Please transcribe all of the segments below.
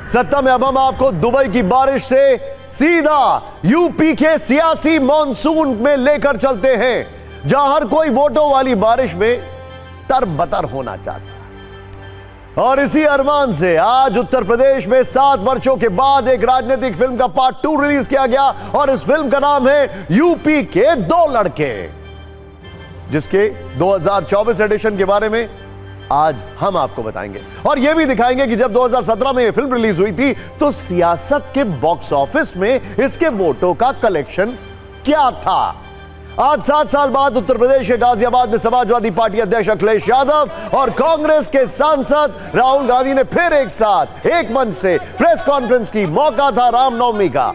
सत्ता में अब हम आपको दुबई की बारिश से सीधा यूपी के सियासी मॉनसून में लेकर चलते हैं, जहां हर कोई वोटों वाली बारिश में तरबतर होना चाहता है। और इसी अरमान से आज उत्तर प्रदेश में 7 वर्षों के बाद एक राजनीतिक फिल्म का पार्ट 2 रिलीज किया गया और इस फिल्म का नाम है यूपी के 2 लड़के, जिसके 2024 एडिशन के बारे में आज हम आपको बताएंगे और यह भी दिखाएंगे कि जब 2017 में यह फिल्म रिलीज हुई थी तो सियासत के बॉक्स ऑफिस में इसके वोटों का कलेक्शन क्या था। आज 7 साल बाद उत्तर प्रदेश के गाजियाबाद में समाजवादी पार्टी अध्यक्ष अखिलेश यादव और कांग्रेस के सांसद राहुल गांधी ने फिर एक साथ एक मंच से प्रेस कॉन्फ्रेंस की। मौका था रामनवमी का,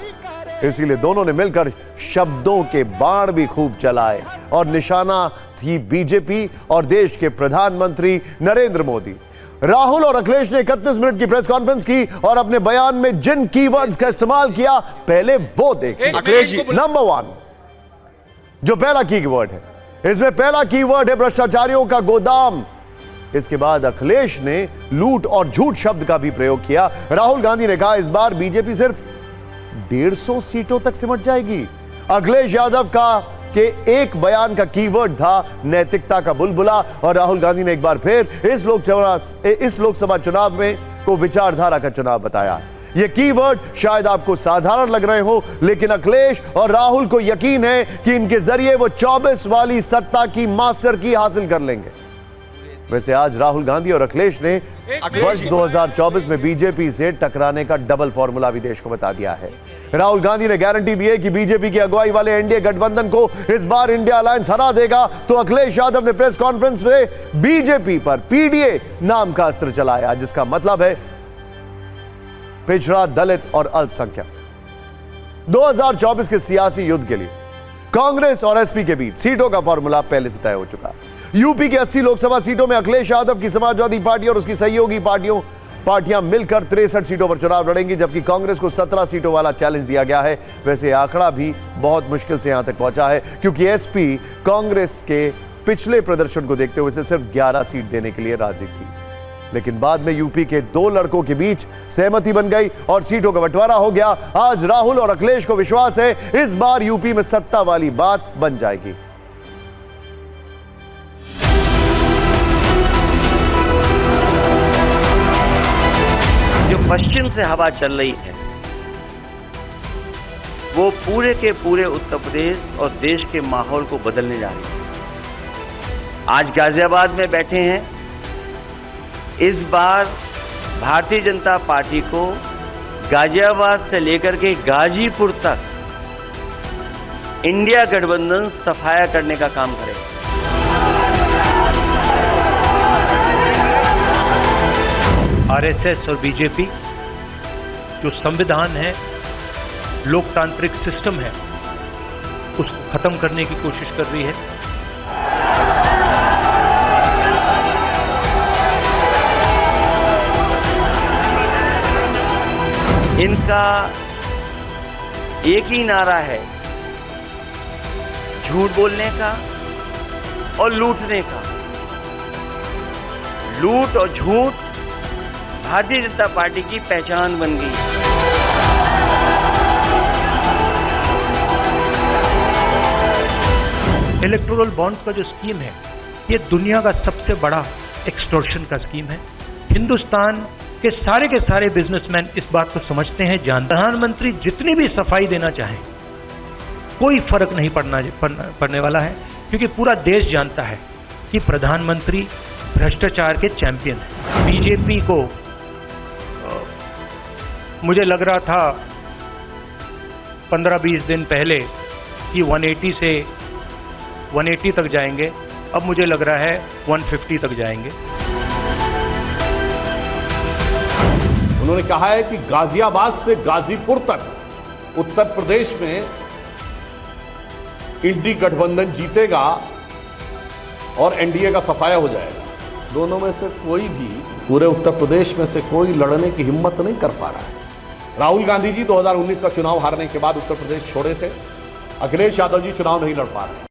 इसीलिए दोनों ने मिलकर शब्दों के बाण भी खूब चलाए और निशाना थी बीजेपी और देश के प्रधानमंत्री नरेंद्र मोदी। राहुल और अखिलेश ने 31 मिनट की प्रेस कॉन्फ्रेंस की और अपने बयान में जिन कीवर्ड्स का इस्तेमाल किया पहले वो देखिए। अखिलेश जी, नंबर 1 जो पहला कीवर्ड है, इसमें पहला कीवर्ड है भ्रष्टाचारियों का गोदाम। इसके बाद अखिलेश ने लूट और झूठ शब्द का भी प्रयोग किया। राहुल गांधी ने कहा इस बार बीजेपी सिर्फ 150 सीटों तक सिमट जाएगी। अखिलेश यादव का के एक बयान का कीवर्ड था नैतिकता का बुलबुला और राहुल गांधी ने एक बार फिर इस लोकसभा चुनाव में को विचारधारा का चुनाव बताया। ये कीवर्ड शायद आपको साधारण लग रहे हो, लेकिन अखिलेश और राहुल को यकीन है कि इनके जरिए वो 24 वाली सत्ता की मास्टर की हासिल कर लेंगे। वैसे आज राहुल गांधी और अखिलेश ने वर्ष 2024 में बीजेपी से टकराने का डबल फॉर्मूला भी देश को बता दिया है। राहुल गांधी ने गारंटी दी है कि बीजेपी की अगुवाई वाले एनडीए गठबंधन को इस बार इंडिया अलायंस हरा देगा, तो अखिलेश यादव ने प्रेस कॉन्फ्रेंस में बीजेपी पर पीडीए नाम का अस्त्र चलाया, जिसका मतलब है पिछड़ा, दलित और अल्पसंख्यक। 2024 के सियासी युद्ध के लिए कांग्रेस और एसपी के बीच सीटों का फॉर्मूला पहले से तय हो चुका है। यूपी की 80 लोकसभा सीटों में अखिलेश यादव की समाजवादी पार्टी और उसकी सहयोगी पार्टियां मिलकर 63 सीटों पर चुनाव लड़ेंगी, जबकि कांग्रेस को 17 सीटों वाला चैलेंज दिया गया है। वैसे आंकड़ा भी बहुत मुश्किल से यहां तक पहुंचा है, क्योंकि एसपी कांग्रेस के पिछले प्रदर्शन को देखते हुए सिर्फ 11 सीट देने के लिए राजी थी, लेकिन बाद में यूपी के 2 लड़कों के बीच सहमति बन गई और सीटों का बंटवारा हो गया। आज राहुल और अखिलेश को विश्वास है इस बार यूपी में सत्ता वाली बात बन जाएगी। जो पश्चिम से हवा चल रही है वो पूरे के पूरे उत्तर प्रदेश और देश के माहौल को बदलने जा रही है। आज गाजियाबाद में बैठे हैं। इस बार भारतीय जनता पार्टी को गाजियाबाद से लेकर के गाजीपुर तक इंडिया गठबंधन सफाया करने का काम करेगा। आरएसएस और बीजेपी जो संविधान है, लोकतांत्रिक सिस्टम है, उसको खत्म करने की कोशिश कर रही है। इनका एक ही नारा है, झूठ बोलने का और लूटने का। लूट और झूठ भारतीय जनता पार्टी की पहचान बन गई। इलेक्टोरल बॉन्ड का जो स्कीम है, ये दुनिया का सबसे बड़ा एक्सटॉर्शन का स्कीम है। हिंदुस्तान के सारे बिजनेसमैन इस बात को समझते हैं, जानते हैं। प्रधानमंत्री जितनी भी सफाई देना चाहें कोई फर्क नहीं पड़ने वाला है, क्योंकि पूरा देश जानता है कि प्रधानमंत्री भ्रष्टाचार के चैंपियन हैं। बीजेपी को मुझे लग रहा था 15-20 दिन पहले कि 180 से 180 तक जाएंगे, अब मुझे लग रहा है 150 तक जाएंगे। उन्होंने कहा है कि गाजियाबाद से गाजीपुर तक उत्तर प्रदेश में इंडी गठबंधन जीतेगा और एनडीए का सफाया हो जाएगा। दोनों में से कोई भी पूरे उत्तर प्रदेश में से कोई लड़ने की हिम्मत नहीं कर पा रहा है। राहुल गांधी जी 2019 का चुनाव हारने के बाद उत्तर प्रदेश छोड़े थे। अखिलेश यादव जी चुनाव नहीं लड़ पा रहे।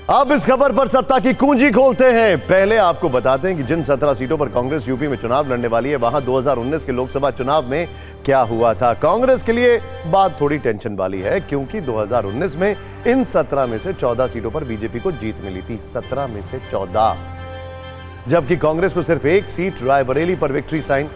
अब इस खबर पर सत्ता की कुंजी खोलते हैं। पहले आपको बताते हैं कि जिन 17 सीटों पर कांग्रेस यूपी में चुनाव लड़ने वाली है, वहां 2019 के लोकसभा चुनाव में क्या हुआ था। कांग्रेस के लिए बात थोड़ी टेंशन वाली है, क्योंकि 2019 में इन 17 में से 14 सीटों पर बीजेपी को जीत मिली थी। 17 में से 14, जबकि कांग्रेस को सिर्फ एक सीट रायबरेली पर विक्ट्री साइन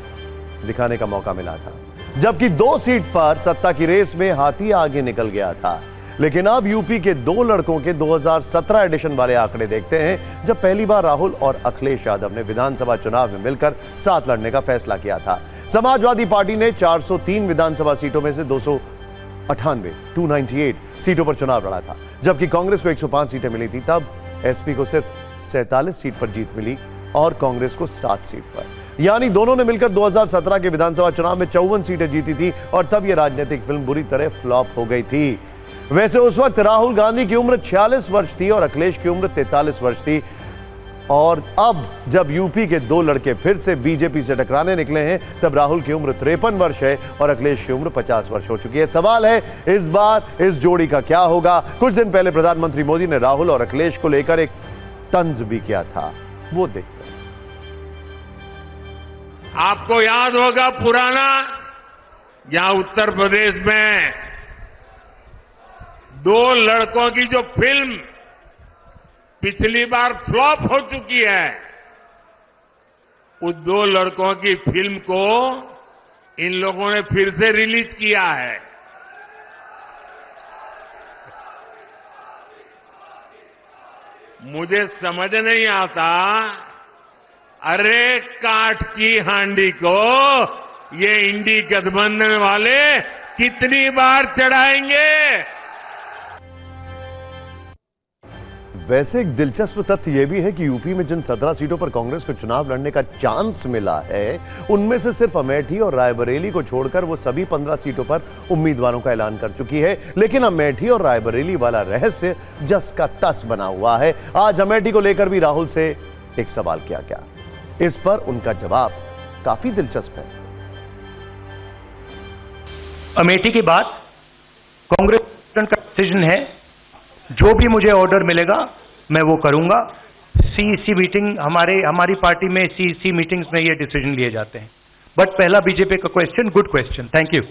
दिखाने का मौका मिला था, जबकि 2 सीट पर सत्ता की रेस में हाथी आगे निकल गया था। लेकिन अब यूपी के 2 लड़कों के 2017 एडिशन वाले आंकड़े देखते हैं, जब पहली बार राहुल और अखिलेश यादव ने विधानसभा चुनाव में मिलकर साथ लड़ने का फैसला किया था। समाजवादी पार्टी ने 403 विधानसभा सीटों में से 298 सीटों पर चुनाव लड़ा था, जबकि कांग्रेस को 105 सीटें मिली थी। तब एसपी को सिर्फ 47 सीट पर जीत मिली और कांग्रेस को 7 सीट पर, यानी दोनों ने मिलकर 2017 के विधानसभा चुनाव में 54 सीटें जीती थी। और तब यह राजनीतिक फिल्म बुरी तरह फ्लॉप हो गई थी। वैसे उस वक्त राहुल गांधी की उम्र 46 वर्ष थी और अखिलेश की उम्र 43 वर्ष थी। और अब जब यूपी के 2 लड़के फिर से बीजेपी से टकराने निकले हैं, तब राहुल की उम्र 53 वर्ष है और अखिलेश की उम्र 50 वर्ष हो चुकी है। सवाल है इस बार इस जोड़ी का क्या होगा। कुछ दिन पहले प्रधानमंत्री मोदी ने राहुल और अखिलेश को लेकर एक तंज भी किया था, वो देखते हैं। आपको याद होगा पुराना, यहां उत्तर प्रदेश में 2 लड़कों की जो फिल्म पिछली बार फ्लॉप हो चुकी है, उस 2 लड़कों की फिल्म को इन लोगों ने फिर से रिलीज किया है। मुझे समझ नहीं आता, अरे काठ की हांडी को ये इंडी गठबंधन वाले कितनी बार चढ़ाएंगे। वैसे एक दिलचस्प तथ्य यह भी है कि यूपी में जिन 17 सीटों पर कांग्रेस को चुनाव लड़ने का चांस मिला है, उनमें से सिर्फ अमेठी और रायबरेली को छोड़कर वो सभी 15 सीटों पर उम्मीदवारों का ऐलान कर चुकी है। लेकिन अमेठी और रायबरेली वाला रहस्य जस का तस बना हुआ है। आज अमेठी को लेकर भी राहुल से एक सवाल किया गया, इस पर उनका जवाब काफी दिलचस्प है। अमेठी के बाद कांग्रेस का डिसीजन है, जो भी मुझे ऑर्डर मिलेगा मैं वो करूंगा। सीईसी मीटिंग, हमारी पार्टी में सीईसी मीटिंग्स में ये डिसीजन लिए जाते हैं। बट पहला बीजेपी का question, good question, thank you.